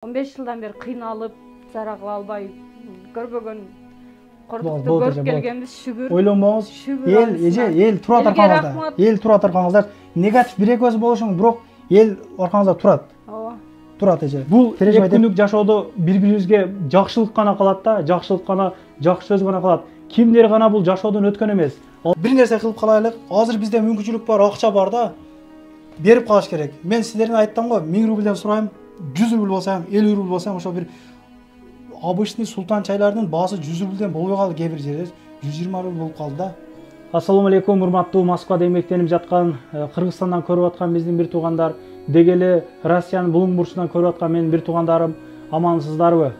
15 жылдан бeri кыйналып, зара кыла албай көрбөгөн кордукту көрүп келгенбиз, шүгүр. Ойлонбоңуз, эл турат аркаңызда. Эл турат аркаңызда. Негатив бир-эки болушу, бирок эл аркаңызда турат. Ооба. Турат эже. Бул эки күндүк жашоодо бири-бирибизге жакшылык гана калат да, жакшылык гана, жакшы сөз гана калат. Кимдер гана бул жашоодон өткөн эмес. Бир нерсе кылып калайлык. Азыр бизде мүмкүнчүлүк бар, акча бар да. Берип калыш керек. Мен силерден айттым го, 1000 рубльден сурайм, 100 рубль болсо ham, 50 рубль болсо ham, ошо бир обычный султан чайлардын баасы 100 рубльден болбой калды, кээ бир жерлер 120 рубль болуп калды да. Ассаламу алейкум, урматтуу Москвада эмгектенип жаткан, Кыргызстандан көрүп аткан биздин бир туугандар, дегеле Россиянын булуң бурчунан көрүп аткан менин бир туугандарым, амансыздарбы?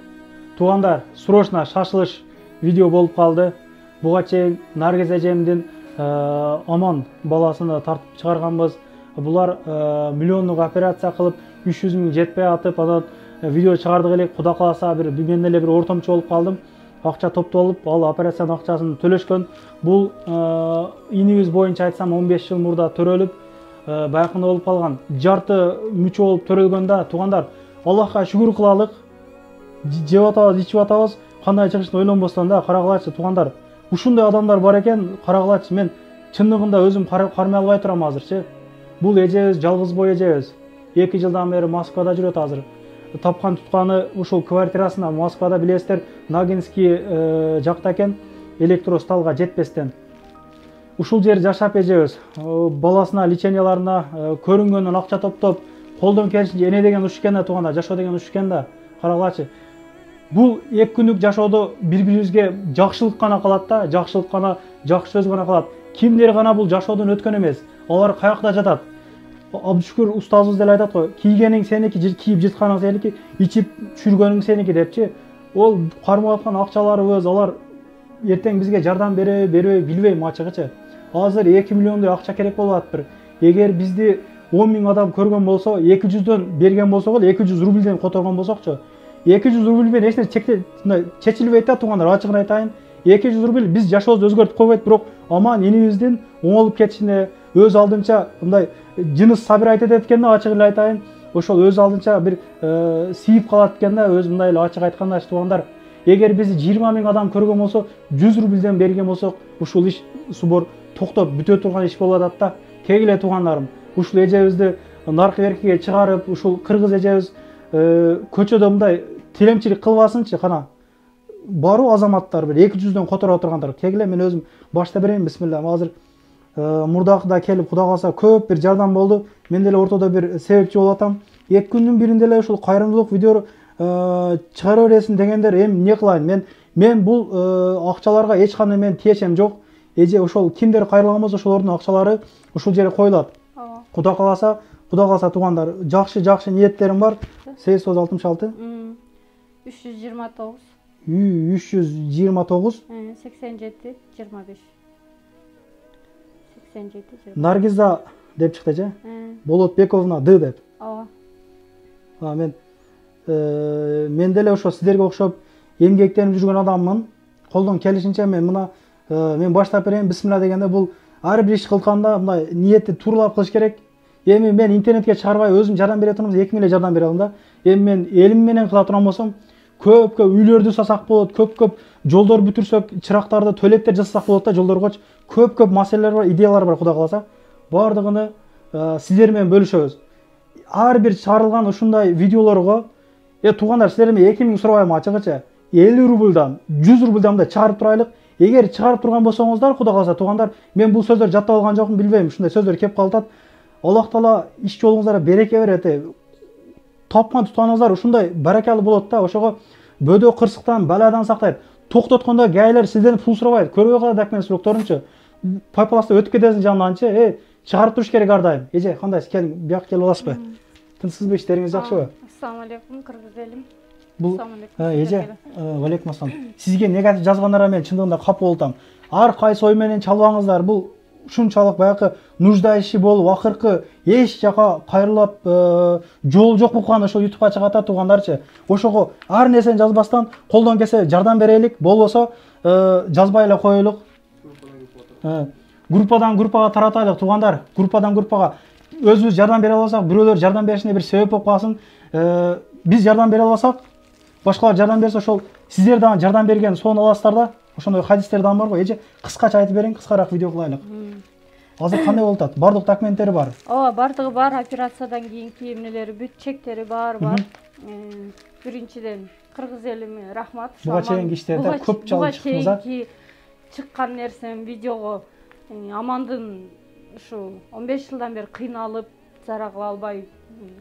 Туугандар, срочно шашылыш видео болуп калды. Буга чейин Наргиз эжемдин аман баласыны тартып чыгарганбыз. Булар миллиондук операция кылып 300 миң жетпей атып, анан видео чыгардык элек, Кудай кааласа мен эле бир ортомчу болуп калдым. Акча топтолуп, ал операциянын акчасын төлөшкөн. Бул инибиз боюнча айтсам 15 жыл мурда төрөлүп, байкында болуп калган. Жарты мүчө болуп төрөлгөн да, туугандар. Аллахка шүгүр кылалык. Жеп атабыз, ичип атабыз. Кандай чыгышын ойлонбостон да, карагылачы туугандар. Ушундай адамдар бар экен, карагылачы. Мен чындыгында өзүм кармай албай турам азырчы. Бул эжебиз жалгыз бой эжебиз. 2 жылдан бери Москвада жүрөт азыр. Тапкан тутканы ушул квартирасына, Москвада билесиздер, Нагинский жакта экен, электросталга жетпестен. Ушул жер жашап эжебиз. Баласына, леченияларына көрүнгөндөн акча топтоп, колдон келишинче эне деген уш экен да, тууганда, жашоо деген уш экен да. Карагылачы. Бул 2 күндүк жашоодо бири-бирибизге жакшылык гана калат да, жакшылык гана, жакшы сөз гана калат. Кимдер гана бул жашоодон өткөн эмес. Алар каякта жатат. Абдушүкүр устазыбыз деле айтат го, кийгениң сеники, кийип жатканың сеники, ичип чүргөнүң сеники депчи. Ол кармап аткан акчаларыбыз, алар эртең бизге жардам бербей билбейм ачыгычы. Азыр 2 миллиондой акча керек болуп атыптыр. Эгер бизди 10 миң адам көргөн болсо, 200дөн берген болсок, 200 рубльден которгон болсокчу, 200 рубль менен эч нерсе чечилбейт да, туугандар, ачыгын айтайын. 200 рубль биз жашообузду өзгөртүп койбойт, бирок аман инибиздин оңолуп кетишине өз алдынча мындай жыныс собирать этет экен да, ачык эле айтайын. Ошол өз алдынча бир сийип калат экен да, өз мындай эле ачык айтканда туугандар. Эгер бизди 20 миң адам көргөн болсо, 100 рубльден берген болсок, ушул иш субор токтоп бүтө турган иш болуп атат да. Кегиле туугандарым, ушул эжебизди наркы беркиге чыгарып, ушул кыргыз эжебиз көчөдө мындай тилемчилик кылбасынчы, кана. Бару азаматтар бир 200дөн которо отургандар. Кегиле мен өзүм башта берейин, бисмилла. Азыр мурдакыда келип, Кудай кааласа көп бир жардам болду. Мен деле ортодо бир себепчи болуп атам. 2 күндүн биринде эле ушул кайрымдуулук видео чыгара бересин дегендер, эми эмне кылайын? Мен бул акчаларга эч кандай мен тиешем жок. Эже ошол кимдер кайрылган болсо, ошолордун акчалары ушул жерге коюлат. Кудай кааласа туугандар, жакшы ниеттерим бар. 866 329 329 87 25 87 25. Наргиза деп чыкты же? Болотбековна Д деп. Ооба. Мен деле ошо сиздерге окшоп эмгектенип жүргөн адаммын. Колдон келишинче мен баштап берейин, бисмилла дегенде, бул ар бир иш кылганда мындай ниетти тууралап кылыш керек. Эми мен интернетке чыгарбай өзүм жардам бере турам, 2 миң эле жардам бере алам да. Эми мен элим менен кыла турган болсом, көп үйлөрдү сасак болот, көп жолдор бүтүрсөк, чырактарды, туалеттер жасасак болот да, жолдоргочу. Көп маселелер бар, идеялар бар, Кудай кааласа. Бардыгыны сиздер менен бөлүшөбүз. Ар бир чыгарылган ушундай видеолорго, туугандар, силерден 2 миң сурабайм ачыгычы. 50 рубльдан, 100 рубльдан да чыгарып турайлык. Эгер чыгарып турган болсоңуздар, Кудай кааласа туугандар, мен бул сөздөрдү жаттап алган жокмун, билбейм, ушундай сөздөр кеп калат. Аллах таала иш жолуңуздарга береке берет. Тапкан тутканыңыздар ушундай баракалуу болот да, ошого бөдө кырсыктан, баладан сактайт. Токтоткондо гайлер сизден пул сурабайт. Көрбөй калат документ-срокторунчу. Пайпаласта өтүп кетесиң жанданчы, чыгарып туруш керек ар дайым. Эже, кандай келиң, бияк келип аласызбы? Тынчсызбы, иштериңиз жакшыбы? Ассаламу алейкум, кыргыз элим. Бул эже, алейкум ассалам. Сизге негатив жазгандарга мен чындыгында капа болтам. Ар кайсы ой менен чалбаңыздар. Бул ушунчалык баягы нужда иши болуп, акыркы эч жака кайрылып, жол жок болуп калганда ошол ютубка чыгат туугандарчы. Ошого ар нерсени жазбастан колдон келсе жардам берелик, болбосо жазбай эле коелук. Группадан группага таратайлык туугандар, группадан группага өзүбүз жардам бере алсак, бирөөлөр жардам беришине бир себеп болуп калсын. биз жардам бере албасак, башкалар жардам берсе, ошол сиздер дагы жардам берген сонун аласыздар да. Ошондой хадистер дагы бар го. Эже кыскача айтып бериң, кыскараак видео кылайлык. Азыр кандай болуп атат? Бардык документтери бар. Ооба, бардыгы бар. Операциядан кийинки эмнелери бүт чектери бар. Биринчиден кыргыз элиме рахмат. Буга чейинки иштерде көп чалып чыктыңыз а? Чыккан нерсем видеого Амандын ушу 15 жылдан бери кыйналып, зара кыла албай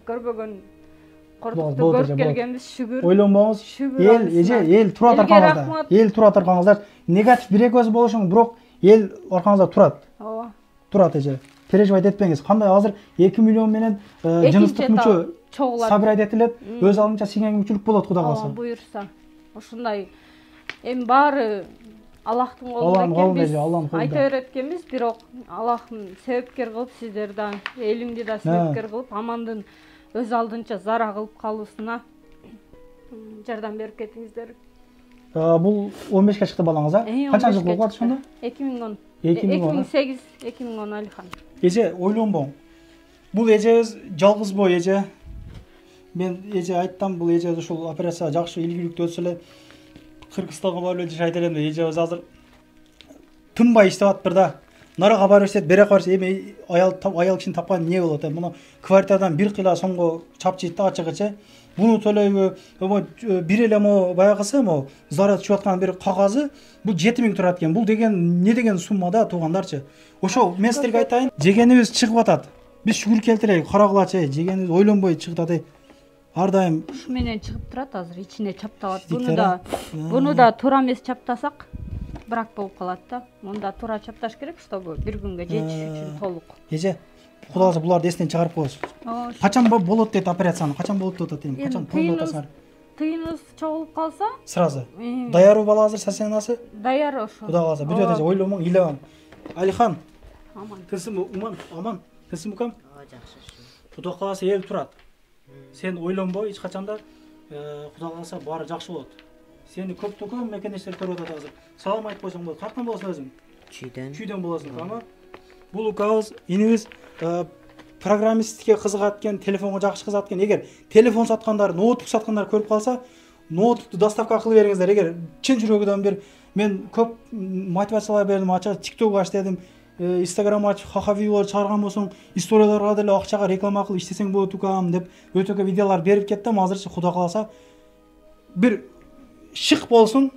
көрбөгөн кордукту көрүп келгенбиз, шүгүр. Ойлонбоңуз. Эл тура таркаңызда. Эл тура таркаңыздар. Негатив бир көз болушуң, бирок эл аркаңызда турат. Ооба. Турат эже. Переживать этпеңиз. Кандай азыр 2 миллион менен жыныстык мүчө сабырайт этилет, өз алдынча сиңеңчүлүк болот, Кудай кааласа. Буйрса. Ушундай эми баары Аллахтын колунда экенбиз. Айта берет экенбиз, бирок Аллахтын себепкер кылып, сиздер да элимди да себепкер кылып, Амандын өз алдынча зара кылып калуусуна жардам берип кетиңиздер. Бул 15ке чыкты балаңыз, а? Канча жыл болуп ошондо? 2010. 2008, 2010 Алихан. Эже ойлонбоң. Бул эжебиз жалгызбой эже. Мен эже айттым, бул эже ушул операция жакшы ийгиликтүү өтсө эле Кыргызстанга барып эле жашайт элем деп эжебиз азыр тынбай иштеп атыптыр да. Нарага барып иштеп, бере барып эми аял кишини тапкан эмне болот? Муну квартирадан бир кыйла сомго чапчыйт да ачыгычы. Буну төлөйбү? Бир эле мо баягысы мо зара түшүп аткан бир кагазы бул 7000 турат экен. Бул деген не деген сумма да, туугандарчы. Ошо мен силерге айтайын, жегенибиз чыгып атат. Биз шүгүр келтирейик, карагылачы, жегенибиз ойлонбой чыгып атат. Ар дайым ушу менен чыгып турат, азыр ичине чапталат. Буну да туура эмес чаптасак брак болуп калат да. Мында туура чапташ керек, чтобы бир күнгө жетиш үчүн толук. Эже, Кудай кааласа буларды эстен чыгарып коебуз. Качан болот дейт операцияны? Качан болуп атат эми? Качан болуп атасыңар? Тыйыныз чогулуп калса, сразу. Даярбы бала азыр сасенасы? Даяр ошо. Кудай кааласа, бүт эже ойлонмоң, ыйлабам. Алихан. Аман. Тынсым Уман, аман. Тынсым укам? Жакшы. Кудай кааласа эл турат. Сен ойлонбой, эч качанда Кудай кааласа баары жакшы болот. Сени көптөгөн мекендештер көрүп атат азыр. Салам айтып койсоң болот. Каяктан болосуң өзүң? Чүйдөн болосуң, ама. Бул укабыз, инибиз программисттикке кызыгат экен, телефонго жакшы кызыгат экен. Эгер телефон саткандар, ноутбук саткандар көрүп калса, ноутбукту доставка кылып бериңиздер. Эгер чын жүрөгүдөн бир мен көп мотивациялар бердим, ача TikTok ач дедим, Instagram ач, хахавилар чыгарган болсоң, историяларга деле акчага реклама кылып иштесең болот укам деп өтө көп видеолар берип кеттим. Азырчы Кудай кааласа бир шык болсун,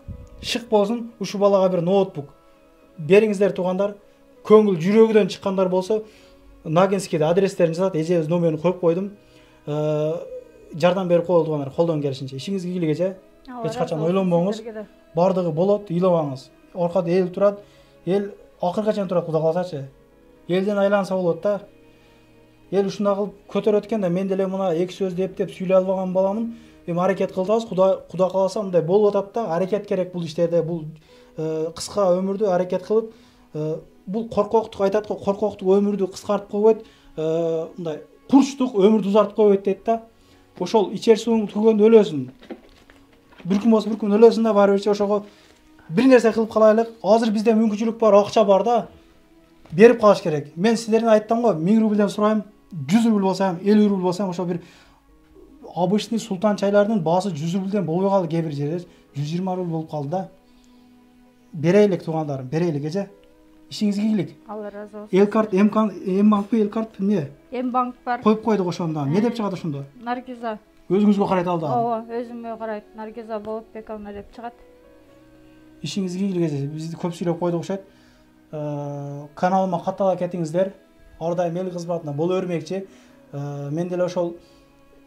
ушу балага бир ноутбук бериңиздер туугандар. Көңүл жүрөгүдөн чыккандар болсо, Нагинскийде адрестерин жазат, эжебиз номерин коюп койдум. Жардам берип коелу туугандар, колдон келишинче. Ишиңизге ийгилик эже. Эч качан ойлонбоңуз. Бардыгы болот, ыйлабаңыз. Оркада эл турат, эл акыргача турат, Кудай кааласачы. Элден айланса болот да. Эл ушундай кылып көтөрөт экен да, мен деле мына эки сөз деп сүйлөй албаган баламын. Эми аракет кылабыз, Кудай кааласа мындай болуп атат да, аракет керек бул иштерде, бул кыска өмүрдү аракет кылып, бул коркоктук айтат го, коркоктук өмүрдү кыскартып койбойт, мындай курчтук өмүрдү узартып койбойт дейт да. Ошол ичер сууң түгөндө өлөсүң. Бир күн болсо бир күн өлөсүң да, баары бир ошого бир нерсе кылып калайлык. Азыр бизде мүмкүнчүлүк бар, акча бар да. Берип калыш керек. Мен силерден айттым го, 1000 рубльден сурайм, 100 рубль болсо, 50 рубль болсо, ошо бир обычный султан чайлардын баасы 100 рубльден болбой калды, кээ бир жерде 120 рубль болуп калды да. Берейлик туугандарым, берейлик эже. Ишиңизге ийгилик. Алла разы болсун. Элкарт, М-банк, Элкарт эмне? М-банк бар. Коюп койдук ошондо. Не деп чыгат ошондо? Наргиза. Өзүңүзгө карайт алды. Ооба, өзүмө карайт. Наргиза Болотбековна деп чыгат. Ишиңизге ийгилик эже. Бизди көп сүйлөп койдук окшойт. Каналыма каттала кетиңиздер. Ар дайым эл кызматына боло бермекчи. Мен деле ошол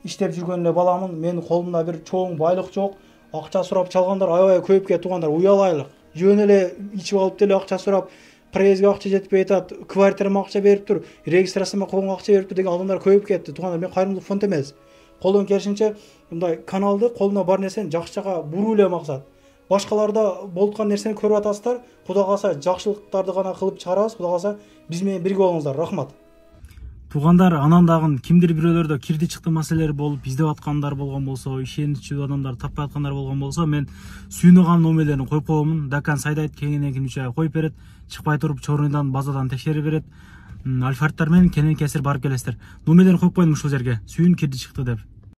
иштеп жүргөн эле баламын. Менин колумда бир чоң байлык жок. Акча сурап чалгандар аябай көйүп кетти туугандар. Уялайлык. Жөн эле ичип алып деле акча сурап, проездге акча жетпей атат, квартирама акча берип тур, регистрацияма койгонго акча берип тур деген адамдар көйүп кетти туугандар. Мен кайрымдуулук фонд эмес. Колдон келишинче мындай каналды, колуна бар нерсени жакшы жака буруу эле максат. Башкаларда болуп нерсени көрүп атасыздар. Кудай кааласа жакшылыктарды гана кылып чыгарабыз. Кудай кааласа биз менен бирге болуңуздар. Рахмат. Туугандар, анан дагы кимдир бирөөлөрдө кирди чыкты маселелер болуп издеп аткандар болгон болсо, ишеничүү адамдар таппай аткандар болгон болсо, мен сүйүнөган номерлерин коюп коемун. Дакан Сайдайт кеңинен үчай коюп берет. Чыкпай туруп чорундан базадан текшерип берет. Альфарттар менен кенен кесир барып келесиздер. Номерлерин коюп койдум ушул жерге. Сүйүн кирди чыкты деп.